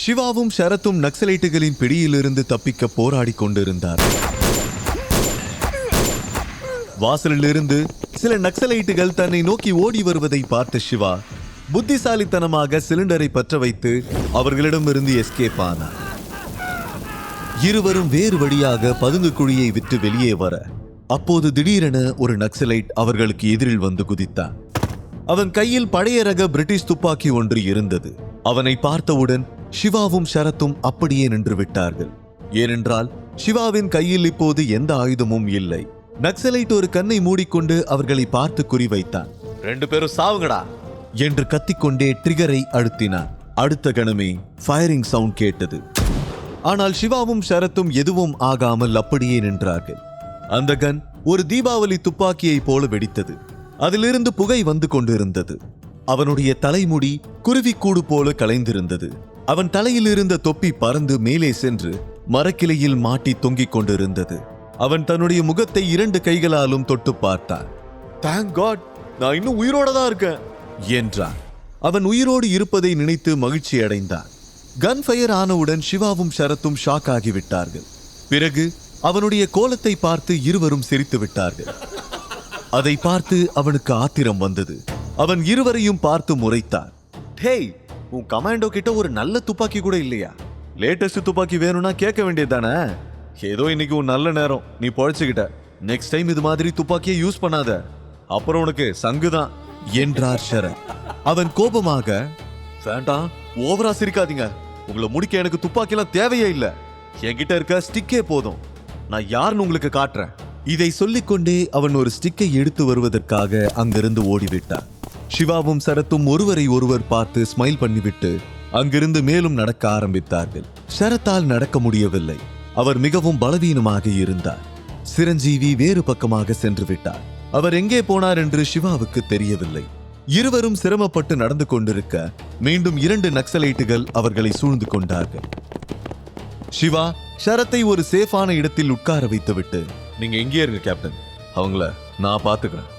சிவாவும் ஷரத்தும் நக்சலைட்டுகளின் பிடியிலிருந்து தப்பிக்க போராடி கொண்டிருந்தார். வாசலிலிருந்து சில நக்சலைட்டுகள் தன்னை நோக்கி ஓடி வருவதை பார்த்த சிவா புத்திசாலித்தனமாக சிலிண்டரை பற்ற வைத்து அவர்களிடமிருந்து எஸ்கேப் ஆனார். இருவரும் வேறு வழியாக பதுங்கு குழியை விட்டு வெளியே வர அப்போது திடீரென ஒரு நக்சலைட் அவர்களுக்கு எதிரில் வந்து குதித்தான். அவன் கையில் பழைய ரக பிரிட்டிஷ் துப்பாக்கி ஒன்று இருந்தது. அவனை பார்த்தவுடன் சிவாவும் ஷரத்தும் அப்படியே நின்று விட்டார்கள். ஏனென்றால் சிவாவின் கையில் இப்போது எந்த ஆயுதமும் இல்லை. நக்சலைட் ஒரு கண்ணை மூடிக்கொண்டு அவர்களை பார்த்து குறிவைத்தான். 2 பேரும் சாவுங்கடா என்று கத்திக்கொண்டே ட்ரிகரை அழுத்தினான். அடுத்த கணமே ஃபயரிங் சவுண்ட் கேட்டது. ஆனால் சிவாவும் ஷரத்தும் எதுவும் ஆகாமல் அப்படியே நின்றார்கள். அந்த கன் ஒரு தீபாவளி துப்பாக்கியை போல வெடித்தது. அதிலிருந்து புகை வந்து கொண்டிருந்தது. அவனுடைய தலைமுடி குருவிக்கூடு போல கலைந்திருந்தது. அவன் தலையில் இருந்த தொப்பி பறந்து மேலே சென்று மரக்கிளையில் மாட்டி தொங்கிக் கொண்டிருந்தது. அவன் தன்னுடைய முகத்தை 2 கைகளாலும் தொட்டு பார்த்தான். தேங்க் காட், நான் இன்னும் உயிரோட தான் இருக்கேன் என்றான். அவன் உயிரோடு இருப்பதை நினைத்து மகிழ்ச்சி அடைந்தான். கன் ஃபயர் ஆனவுடன் சிவாவும் ஷரத்தும் ஷாக் ஆகிவிட்டார்கள். பிறகு அவனுடைய கோலத்தை பார்த்து இருவரும் சிரித்து விட்டார்கள். அதை பார்த்து அவனுக்கு ஆத்திரம் வந்தது. அவன் இருவரையும் பார்த்து முறைத்தான். டேய், உன் கமாண்டோ கிட்ட ஒரு நல்ல துப்பாக்கி கூட இல்லையா? லேட்டஸ்ட் துப்பாக்கி வேணும்னா கேட்க வேண்டியதுதானே? ஏதோ இன்னைக்கு ஒரு நல்ல நேரம், நீ பொழைச்சுக்கிட்ட. நெக்ஸ்ட் டைம் இது மாதிரி துப்பாக்கியை யூஸ் பண்ணாத, அப்புறம் உனக்கு சங்குதான் என்றார் ஷரத். அவன் கோபமாக, வேண்டாம், ஓவரா சிரிக்காதீங்க. உங்களை முடிக்க எனக்கு துப்பாக்கியெல்லாம் தேவையே இல்லை. என்கிட்ட இருக்க ஸ்டிக்கே போதும். நான் யாருன்னு உங்களுக்கு காட்டுறேன். இதை சொல்லிக்கொண்டே அவன் ஒரு ஸ்டிக்கை எடுத்து வருவதற்காக அங்கிருந்து ஓடிவிட்டான். சிவாவும் சரத்தும் ஒருவரை ஒருவர் பார்த்து ஸ்மைல் பண்ணிவிட்டு அங்கிருந்து மேலும் நடக்க ஆரம்பித்தார்கள். ஷரத்தால் நடக்க முடியவில்லை. அவர் மிகவும் பலவீனமாக இருந்தார். சிரஞ்சீவி வேறு பக்கமாக சென்று விட்டார். அவர் எங்கே போனார் என்று சிவாவுக்கு தெரியவில்லை. இருவரும் சிரமப்பட்டு நடந்து கொண்டிருக்க மீண்டும் 2 நக்சலைட்டுகள் அவர்களை சூழ்ந்து கொண்டார்கள். சிவா ஷரத்தை ஒரு சேஃபான இடத்தில் உட்கார வைத்துவிட்டு, நீங்க எங்கே இருக்க கேப்டன், அவங்கள நான் பாத்துக்கிறேன்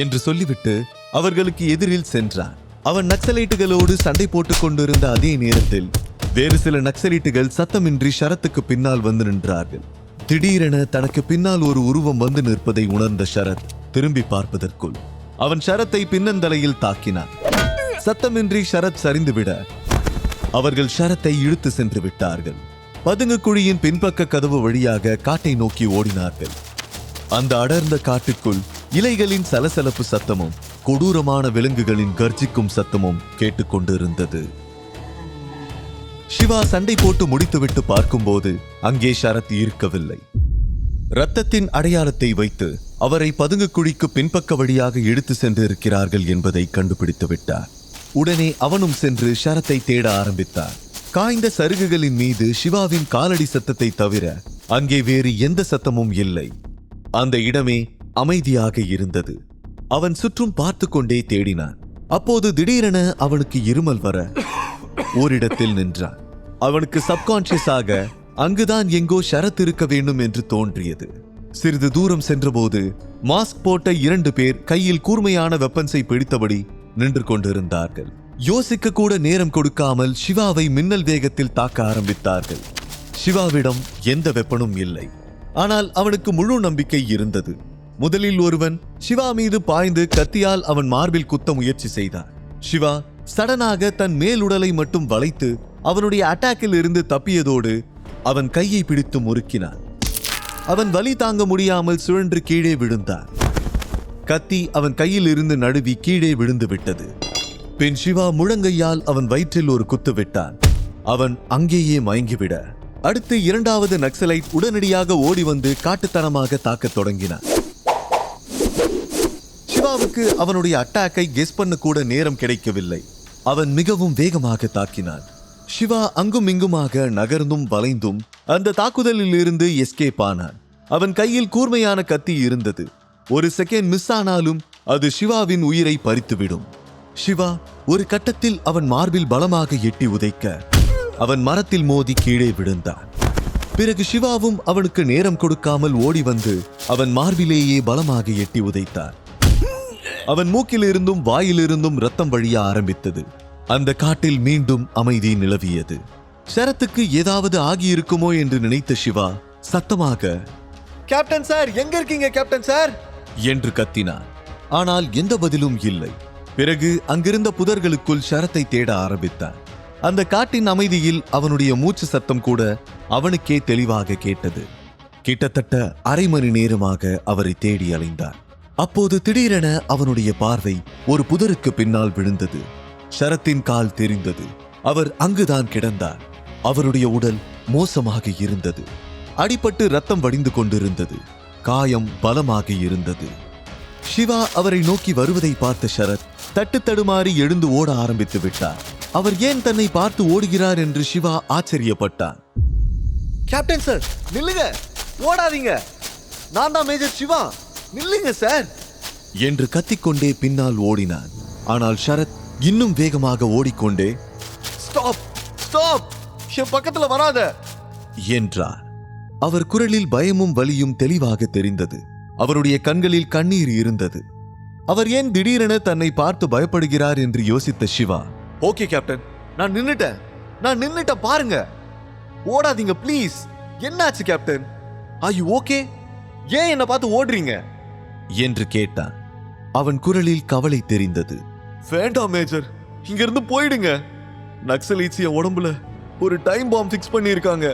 என்று சொல்லிவிட்டு அவர்களுக்கு எதிரில் சென்றான். அவன் நக்சலைட்டுகளோடு சண்டை போட்டுக் கொண்டிருந்த அதே நேரத்தில் வேறு சில நக்சலைட்டுகள் சத்தமின்றி ஷரத்துக்கு பின்னால் வந்து நின்றார்கள். திடீரென தனக்கு பின்னால் ஒரு உருவம் வந்து நிற்பதை உணர்ந்த ஷரத் திரும்பி பார்ப்பதற்குள் அவன் ஷரத்தை பின்னந்தலையில் தாக்கினான். சத்தமின்றி ஷரத் சரிந்துவிட அவர்கள் ஷரத்தை இழுத்து சென்று விட்டார்கள். பதுங்கு குழியின் பின்பக்க கதவு வழியாக காட்டை நோக்கி ஓடினார்கள். அந்த அடர்ந்த காட்டுக்குள் இலைகளின் சலசலப்பு சத்தமும் கொடூரமான விலங்குகளின் கர்ஜிக்கும் சத்தமும் கேட்டுக்கொண்டிருந்தது. சிவா சண்டை போட்டு முடித்துவிட்டு பார்க்கும்போது அங்கே ஷரத் இருக்கவில்லை. இரத்தத்தின் அடையாளத்தை வைத்து அவரை பதுங்கு குழிக்கு பின்பக்க வழியாக எடுத்து சென்று இருக்கிறார்கள் என்பதை கண்டுபிடித்து விட்டார். உடனே அவனும் சென்று ஷரத்தை தேட ஆரம்பித்தார். காய்ந்த சருகுகளின் மீது சிவாவின் காலடி சத்தத்தை தவிர அங்கே வேறு எந்த சத்தமும் இல்லை. அந்த இடமே அமைதியாக இருந்தது. அவன் சுற்றும் பார்த்து கொண்டே தேடினான். அப்போது திடீரென அவனுக்கு இருமல் வர ஓரிடத்தில் நின்றான். அவனுக்கு சப்கான்சியஸாக அங்குதான் எங்கோ ஷரத் இருக்க வேண்டும் என்று தோன்றியது. சிறிது தூரம் சென்றபோது மாஸ்க் போட்ட 2 பேர் கையில் கூர்மையான வெப்பன்ஸை பிடித்தபடி நின்று கொண்டிருந்தார்கள். யோசிக்க கூட நேரம் கொடுக்காமல் சிவாவை மின்னல் வேகத்தில் தாக்க ஆரம்பித்தார்கள். சிவாவிடம் எந்த வெப்பனும் இல்லை. ஆனால் அவனுக்கு முழு நம்பிக்கை இருந்தது. முதலில் ஒருவன் சிவா மீது பாய்ந்து கத்தியால் அவன் மார்பில் குத்த முயற்சி செய்தார். சிவா சடனாக தன் மேலுடலை மட்டும் வளைத்து அவனுடைய அட்டாக்கில் இருந்து தப்பியதோடு அவன் கையை பிடித்து முறுக்கினான். அவன் வலி தாங்க முடியாமல் சுழன்று கீழே விழுந்தான். கத்தி அவன் கையில் இருந்து நழுவி கீழே விழுந்து விட்டது. பின் சிவா முழங்கையால் அவன் வயிற்றில் ஒரு குத்து விட்டான். அவன் அங்கேயே மயங்கிவிட அடுத்து 2வது நக்சலைட் உடனடியாக ஓடி வந்து காட்டுத்தனமாக தாக்கத் தொடங்கினான். சிவாவுக்கு அவனுடைய அட்டாக்கை கெஸ் பண்ண கூட நேரம் கிடைக்கவில்லை. அவன் மிகவும் வேகமாக தாக்கினான். சிவா அங்கும் இங்குமாக நகர்ந்தும் வளைந்தும் அந்த தாக்குதலில் இருந்து எஸ்கேப் ஆனான். அவன் கையில் கூர்மையான கத்தி இருந்தது. ஒரு செகண்ட் மிஸ் ஆனாலும் அது சிவாவின் உயிரை பறித்துவிடும். சிவா ஒரு கட்டத்தில் அவன் மார்பில் பலமாக எட்டி உதைக்க அவன் மரத்தில் மோதி கீழே விழுந்தான். பிறகு சிவாவும் அவனுக்கு நேரம் கொடுக்காமல் ஓடி வந்து அவன் மார்பிலேயே பலமாக எட்டி உதைத்தார். அவன் மூக்கிலிருந்தும் வாயிலிருந்தும் ரத்தம் வழிய ஆரம்பித்தது. அந்த காட்டில் மீண்டும் அமைதி நிலவியது. சரத்துக்கு ஏதாவது ஆகியிருக்குமோ என்று நினைத்த சிவா சத்தமாக, கேப்டன் சார், எங்க இருக்கீங்க கேப்டன் சார் என்று கத்தினார். ஆனால் எந்த பதிலும் இல்லை. பிறகு அங்கிருந்த புதர்களுக்குள் சரத்தை தேட ஆரம்பித்தான். அந்த காட்டின் அமைதியில் அவனுடைய மூச்சு சத்தம் கூட அவனுக்கே தெளிவாக கேட்டது. கிட்டத்தட்ட அரை மணி நேரமாக அவரை தேடி அலைந்தார். அப்போது திடீரென அவனுடைய பார்வை ஒரு புதருக்கு பின்னால் விழுந்தது. சரத்தின் கால் தெரிந்தது. அவர் அங்குதான் கிடந்தார். அவருடைய உடல் மோசமாக இருந்தது. அடிபட்டு ரத்தம் வடிந்து கொண்டிருந்தது. காயம் பலமாக இருந்தது. சிவா அவரை நோக்கி வருவதை பார்த்த சரத் தட்டு தடுமாறி எழுந்து ஓட ஆரம்பித்து விட்டார். அவர் ஏன் தன்னை பார்த்து ஓடுகிறார் என்று சிவா ஆச்சரியப்பட்டார். கேப்டன் சார், நில்லுங்க, ஓடாதீங்க, நான் தான் மேஜர் சிவா, நில்லுங்க சார் என்று கத்திக்கொண்டே பின்னால் ஓடினான். ஆனால் சரத் இன்னும் வேகமாக ஓடிக்கொண்டே, ஸ்டாப் ஸ்டாப், என் பக்கத்துல வராத என்றார். அவர் குரலில் பயமும் வலியும் தெளிவாக தெரிந்தது. அவருடைய கண்களில் கண்ணீர் இருந்தது. அவர் ஏன் திடீரென தன்னை பார்த்து பயப்படுகிறார் என்று யோசித்த சிவா, ஓகே கேப்டன், நான் நின்னுட்டேன் பாருங்க, ஓடாதீங்க ப்ளீஸ். என்னாச்சு கேப்டன், ஆர் யூ ஓகே? ஏன் என்ன பார்த்து ஓடுறீங்க என்று கேட்டான். அவன் குரலில் கவலை தெரிந்தது. வேண்டாம் மேஜர், இங்க இருந்து போயிடுங்க. நக்சலைட்ஸ் என் உடம்புல ஒரு டைம் பாம் ஃபிக்ஸ் பண்ணியிருக்காங்க.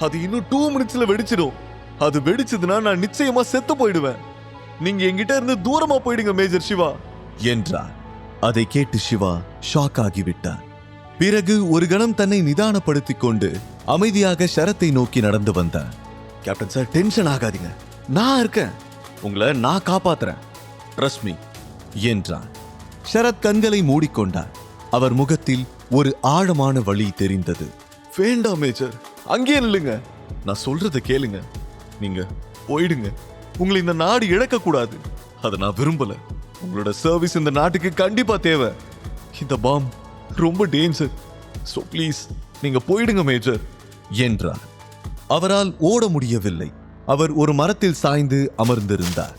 அது இன்னும் 2 மினிட்ஸ்ல வெடிச்சிடும். அது வெடிச்சதுன்னா நான் நிச்சயமா செத்து போயிடுவேன். நீங்க என்கிட்ட இருந்து தூரமா போயிடுங்க மேஜர் சிவா என்றார். அதை கேட்டு சிவா ஷாக் ஆகிவிட்டார். பிறகு ஒரு கணம் தன்னை நிதானப்படுத்திக் கொண்டு அமைதியாக சரத்தை நோக்கி நடந்து வந்தார். கேப்டன் சார், டென்ஷன் ஆகாதீங்க, நான் இருக்கேன், உங்களை நான் காப்பாத்துறேன், ட்ரஸ்ட் மீ என்றார். சரத் கண்களை மூடிக்கொண்டார். அவர் முகத்தில் ஒரு ஆழமான வலி தெரிந்தது. வேண்டாம் மேஜர், அங்கே நில்லுங்க, நான் சொல்றத கேளுங்க, நீங்க போயிடுங்க. உங்களை இந்த நாடு இழக்க கூடாது, அதை நான் விரும்பல. உங்களோட சர்வீஸ் இந்த நாட்டுக்கு கண்டிப்பா தேவை. இந்த பாம் ரொம்ப டேஞ்சர், சோ ப்ளீஸ் நீங்க போயிடுங்க மேஜர் என்றார். அவரால் ஓட முடியவில்லை. அவர் ஒரு மரத்தில் சாய்ந்து அமர்ந்திருந்தார்.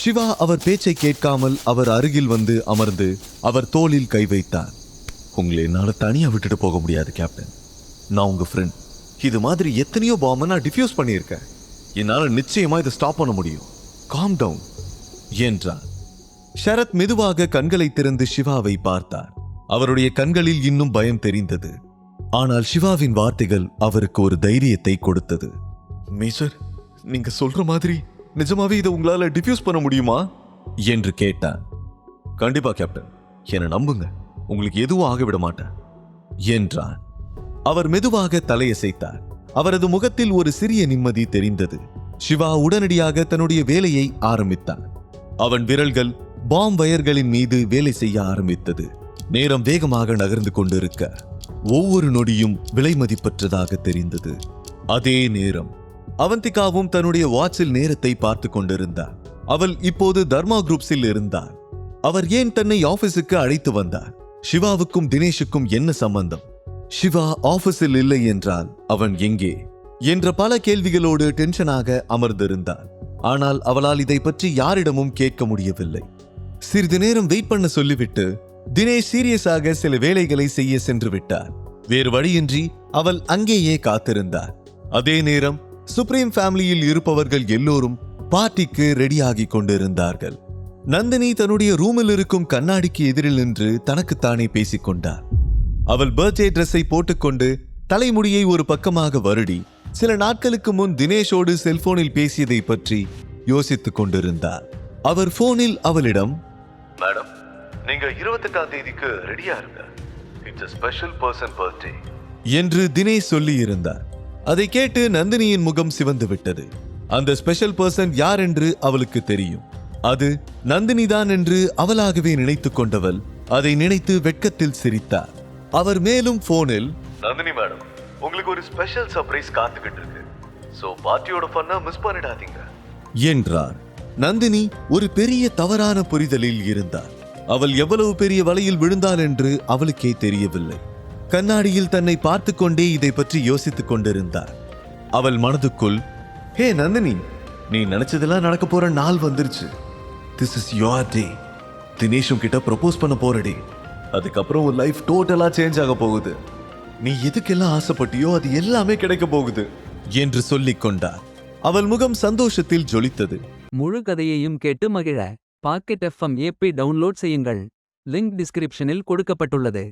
சிவா அவர் பேச்சை கேட்காமல் அவர் அருகில் வந்து அமர்ந்து அவர் தோளில் கை வைத்தார். உங்களை என்னால தனியா விட்டுட்டு போக முடியாது கேப்டன், நான் உங்க ஃப்ரெண்ட். இது மாதிரி எத்தனையோ பாம்பை நான் டிஃப்யூஸ் பண்ணியிருக்கேன். என்னால நிச்சயமா இதை ஸ்டாப் பண்ண முடியும். காம் டவுன் என்றார். சரத் மெதுவாக கண்களை திறந்து சிவாவை பார்த்தார். அவருடைய கண்களில் இன்னும் பயம் தெரிந்தது. ஆனால் சிவாவின் வார்த்தைகள் அவருக்கு ஒரு தைரியத்தை கொடுத்தது. மேஜர், நீங்க சொல்ற மாதிரி நிஜமாவே இதை உங்களால டிஃப்யூஸ் பண்ண முடியுமா என்று கேட்டான். கண்டிப்பா கேப்டன், என்னை நம்புங்க, உங்களுக்கு எதுவும் ஆகிவிட மாட்டேன் என்றான். அவர் மெதுவாக தலையசைத்தார். அவரது முகத்தில் ஒரு சிறிய நிம்மதி தெரிந்தது. சிவா உடனடியாக தன்னுடைய வேலையை ஆரம்பித்தான். அவன் விரல்கள் பாம் வயர்களின் மீது வேலை செய்ய ஆரம்பித்தது. நேரம் வேகமாக நகர்ந்து கொண்டிருக்க ஒவ்வொரு நொடியும் விலை மதிப்பற்றதாக தெரிந்தது. அதே நேரம் அவந்திகாவும் தன்னுடைய வாட்சில் நேரத்தை பார்த்து கொண்டிருந்தார். அவள் இப்போது தர்மா குரூப்ஸில் இருந்தார். அவர் ஏன் தன்னை ஆபீஸுக்கு அழைத்து வந்தார்? சிவாவுக்கும் தினேஷுக்கும் என்ன சம்பந்தம்? சிவா ஆபீஸில் இல்லை என்றால் அவன் எங்கே என்ற பல கேள்விகளோடு டென்ஷனாக அமர்ந்திருந்தார். ஆனால் அவளால் இதை பற்றி யாரிடமும் கேட்க முடியவில்லை. சிறிது நேரம் வெயிட் பண்ண சொல்லிவிட்டு தினேஷ் சீரியஸாக சில வேலைகளை செய்ய சென்று விட்டார். வேறு வழியின்றி அவள் அங்கேயே காத்திருந்தார். அதே நேரம் சுப்ரீம் ஃபேமிலியில் இருப்பவர்கள் எல்லோரும் பார்ட்டிக்கு ரெடியாகி கொண்டிருந்தார்கள். நந்தினி தன்னுடைய ரூமில் இருக்கும் கண்ணாடிக்கு எதிரில் நின்று தனக்குத்தானே பேசிக்கொண்டார். அவள் பர்த்டே ட்ரெஸ்ஸை போட்டுக்கொண்டு தலைமுடியை ஒரு பக்கமாக வருடி சில நாட்களுக்கு முன் தினேஷோடு செல்போனில் பேசியதை பற்றி யோசித்துக் கொண்டிருந்தார். அவர் போனில் அவளிடம், மேடம், நீங்க 28ஆம் தேதிக்கு ரெடியா இருங்க, it's a special person birthday என்று தினேஷ் சொல்லி இருந்தார். அதை கேட்டு நந்தினியின் முகம் சிவந்து விட்டது. அந்த ஸ்பெஷல் பர்சன் யார் என்று அவளுக்கு தெரியும். அது நந்தினிதான் என்று அவளாகவே நினைத்துக் கொண்டவள் அதை நினைத்து வெட்கத்தில் சிரித்தார். அவர் மேலும் போனில், நந்தினி மேடம், உங்களுக்கு ஒரு ஸ்பெஷல் சர்ப்ரைஸ் காத்துக்கிட்டு இருக்கு, சோ பார்ட்டியோட ஃபன்னா மிஸ் பண்ணிடாதீங்க என்றார். நந்தினி ஒரு பெரிய தவறான புரிதலில் இருந்தார். அவள் எவ்வளவு பெரிய வலையில் விழுந்தாள் என்று அவளுக்கே தெரியவில்லை. கண்ணாடியில் தன்னை பார்த்து கொண்டே இதை பற்றி யோசித்துக் கொண்டிருந்தார். அவள் மனதுக்குள், ஹே நந்தினி, நீ நினைச்சதெல்லாம் நடக்க போற நாள் வந்துருச்சு. This is your day. தினேஷும் கிட்ட ப்ரொபோஸ் பண்ண போற டே. அதுக்கப்புறம் உன் லைஃப் டோட்டலா சேஞ்ச் ஆக போகுது. நீ எதுக்கெல்லாம் ஆசைப்பட்டியோ அது எல்லாமே கிடைக்க போகுது என்று சொல்லிக் கொண்டார். அவள் முகம் சந்தோஷத்தில் ஜொலித்தது. முழு கதையையும் கேட்டு மகிழ பாக்கெட் FM ஏப்பை டவுன்லோட் செய்யுங்கள். லிங்க் டிஸ்கிரிப்ஷனில் கொடுக்கப்பட்டுள்ளது.